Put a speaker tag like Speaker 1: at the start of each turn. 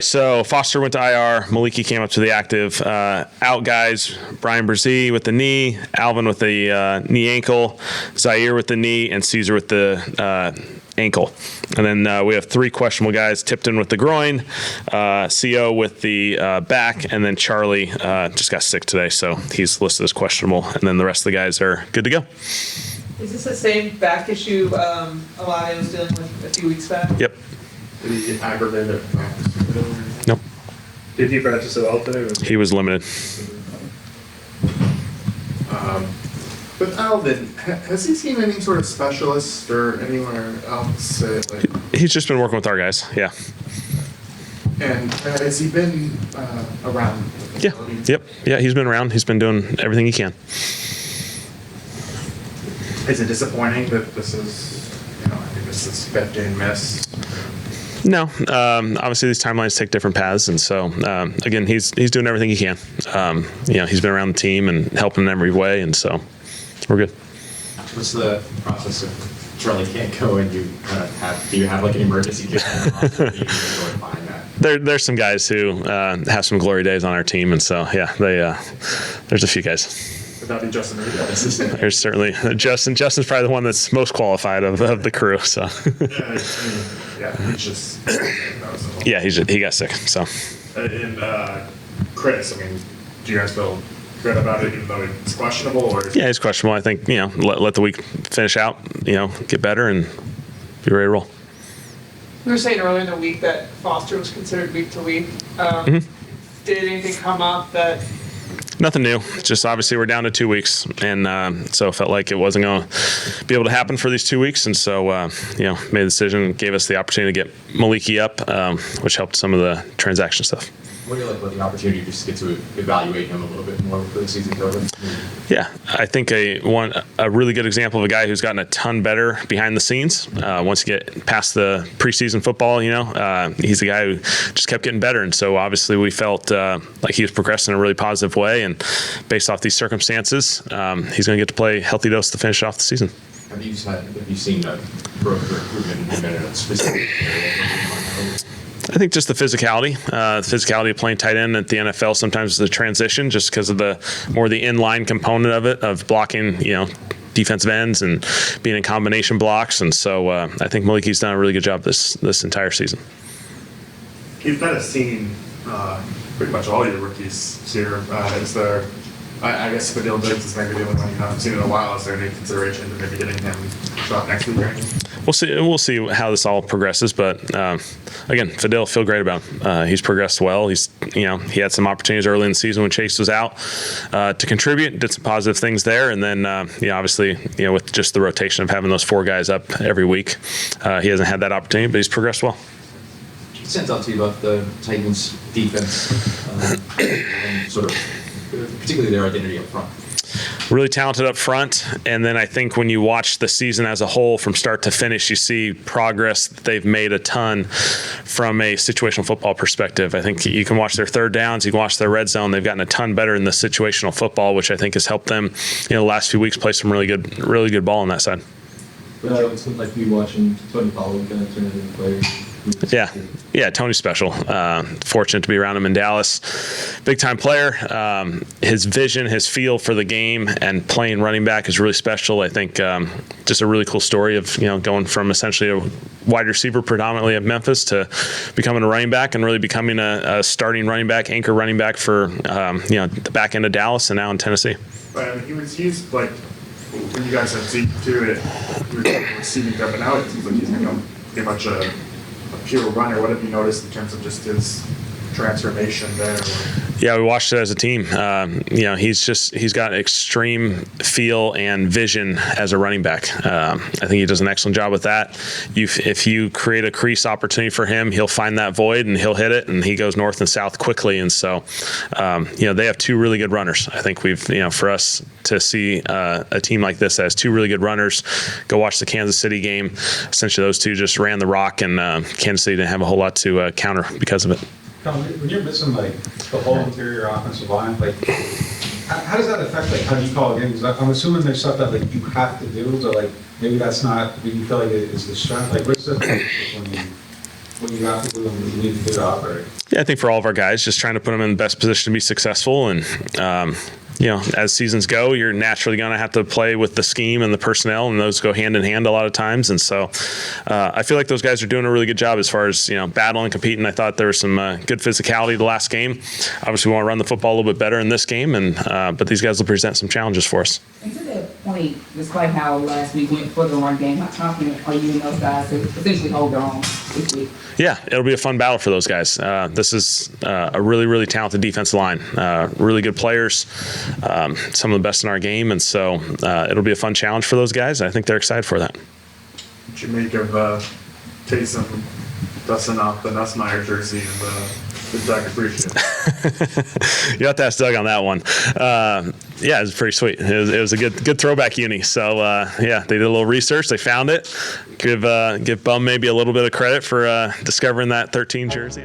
Speaker 1: So Foster went to IR. Maliki came up to the active. Out guys, Brian Brzee with the knee, Alvin with the knee ankle, Zaire with the knee, and Caesar with the ankle. And then we have 3 questionable guys, Tipton with the groin, CO with the back, and then Charlie just got sick today, so he's listed as questionable. And then the rest of the guys are good to go.
Speaker 2: Is this the same back issue Alani was dealing with a few weeks back?
Speaker 1: Yep.
Speaker 3: Did he get aggravated at practice?
Speaker 1: Nope.
Speaker 3: Did he practice at all today?
Speaker 1: He was limited.
Speaker 3: But Alvin, has he seen any sort of specialist or anywhere else?
Speaker 1: He's just been working with our guys, yeah.
Speaker 3: And has he been around?
Speaker 1: Yeah, yep. Yeah, he's been around. He's been doing everything he can.
Speaker 3: Is it disappointing that this is, I think this is 15 miss?
Speaker 1: No, obviously these timelines take different paths, and so again, he's doing everything he can. He's been around the team and helping in every way, and so we're good.
Speaker 4: What's the process if Charlie can't go and you kind of do you have like an emergency kit?
Speaker 1: There's some guys who have some glory days on our team, and so yeah, there's a few guys.
Speaker 3: Would that be Justin?
Speaker 1: There's certainly Justin. Justin's probably the one that's most qualified of the crew. So
Speaker 3: he's just.
Speaker 1: Yeah, he got sick. So.
Speaker 3: And Chris, do you guys feel good about it, even though it's questionable? Or
Speaker 1: yeah, it's questionable. I think let the week finish out. Get better and be ready to roll.
Speaker 2: We were saying earlier in the week that Foster was considered week to week. Did anything come up that?
Speaker 1: Nothing new. Just obviously we're down to 2 weeks, and so it felt like it wasn't going to be able to happen for these 2 weeks, and so made the decision, gave us the opportunity to get Maliki up, which helped some of the transaction stuff.
Speaker 4: What do you like about the opportunity just to get to evaluate him a little bit more for the season over?
Speaker 1: Yeah, I think a really good example of a guy who's gotten a ton better behind the scenes. Once you get past the preseason football, he's a guy who just kept getting better, and so obviously we felt like he was progressing in a really positive way. And based off these circumstances, he's going to get to play healthy dose to finish off the season.
Speaker 4: Have you seen growth or improvement in a specific area?
Speaker 1: I think just the physicality of playing tight end at the NFL sometimes is a transition just because of the inline component of it, of blocking, defensive ends and being in combination blocks. And so I think Maliki's done a really good job this entire season.
Speaker 3: You've kind of seen pretty much all your rookies here. Is there, I guess Fadil Diggs is maybe the only one you haven't seen in a while. Is there any consideration to maybe getting him shot next week or anything?
Speaker 1: We'll see how this all progresses, but again, Fadil, feel great about him. He's progressed well. He had some opportunities early in the season when Chase was out to contribute, did some positive things there, and then obviously with just the rotation of having those 4 guys up every week, he hasn't had that opportunity, but he's progressed well.
Speaker 4: What stands out to you about the Titans' defense, and sort of particularly their identity up front?
Speaker 1: Really talented up front, and then I think when you watch the season as a whole from start to finish, you see progress that they've made a ton from a situational football perspective. I think you can watch their third downs, you can watch their red zone. They've gotten a ton better in the situational football, which I think has helped them the last few weeks play some really good ball on that side.
Speaker 5: It's like me watching Tony Pollard kind of turn into a player.
Speaker 1: Yeah, Tony's special. Fortunate to be around him in Dallas. Big time player. His vision, his feel for the game and playing running back is really special. I think just a really cool story of going from essentially a wide receiver predominantly at Memphis to becoming a running back and really becoming a starting running back, anchor running back for the back end of Dallas and now in Tennessee.
Speaker 3: He was used like when you guys had Zeke too. He was receiving there, but now it seems like he's become pretty much a pure runner. What have you noticed in terms of just his transformation there?
Speaker 1: Yeah, we watched it as a team. He's got extreme feel and vision as a running back. I think he does an excellent job with that. If you create a crease opportunity for him, he'll find that void and he'll hit it, and he goes north and south quickly. And so, they have 2 really good runners. I think for us to see a team like this that has 2 really good runners, go watch the Kansas City game. Essentially, those 2 just ran the rock, and Kansas City didn't have a whole lot to counter because of it.
Speaker 6: When you're missing the whole interior offensive line, how does that affect how do you call a game? Because I'm assuming there's stuff that you have to do, but maybe that's not what you feel like is the strength. What's the difference when you
Speaker 5: what you have to do and what you need to do to operate?
Speaker 1: Yeah, I think for all of our guys, just trying to put them in the best position to be successful. And, as seasons go, you're naturally going to have to play with the scheme and the personnel, and those go hand in hand a lot of times. And so I feel like those guys are doing a really good job as far as, battling, competing. I thought there was some good physicality the last game. Obviously, we want to run the football a little bit better in this game, but these guys will present some challenges for us.
Speaker 7: And to that point, despite how last week went for the run game, how confident are you in those guys to essentially hold their own this week?
Speaker 1: Yeah, it'll be a fun battle for those guys. This is a really, really talented defensive line. Really good players, some of the best in our game, and so it'll be a fun challenge for those guys. I think they're excited for that.
Speaker 3: What you make of Taysom dusting off the Nussmeier jersey and the Doug appreciate?
Speaker 1: You have to ask Doug on that one. Yeah, it was pretty sweet. It was a good throwback uni. So they did a little research. They found it. Give Bum maybe a little bit of credit for discovering that 13 jersey.